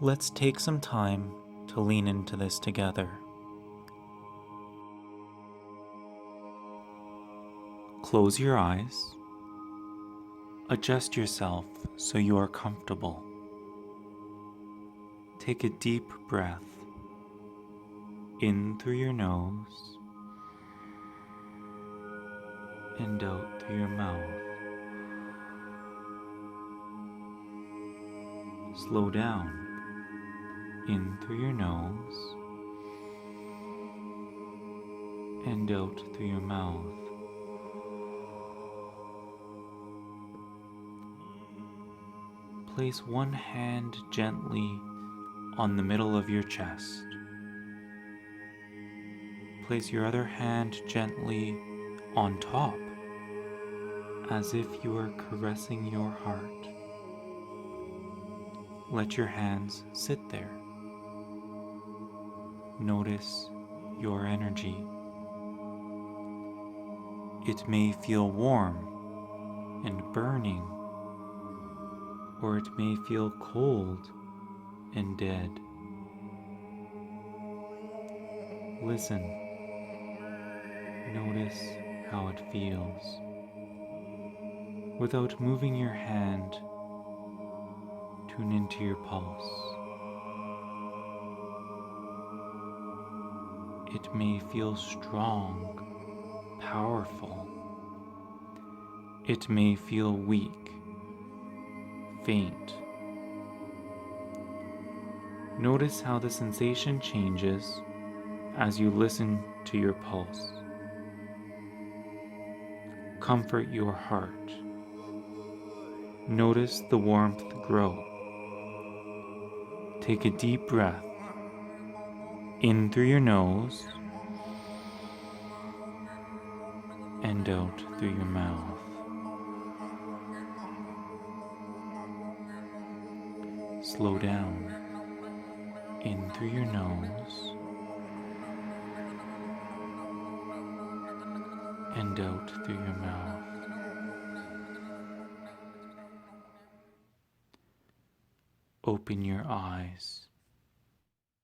Let's take some time to lean into this together. Close your eyes. Adjust yourself so you are comfortable. Take a deep breath in through your nose and out through your mouth. Slow down. In through your nose and out through your mouth. Place one hand gently on the middle of your chest. Place your other hand gently on top, as if you are caressing your heart. Let your hands sit there. Notice your energy. It may feel warm and burning, or it may feel cold and dead. Listen. Notice how it feels. Without moving your hand, tune into your pulse. It may feel strong, powerful. It may feel weak, faint. Notice how the sensation changes as you listen to your pulse. Comfort your heart. Notice the warmth grow. Take a deep breath in through your nose and out through your mouth. Slow down in through your nose and out through your mouth. Open your eyes.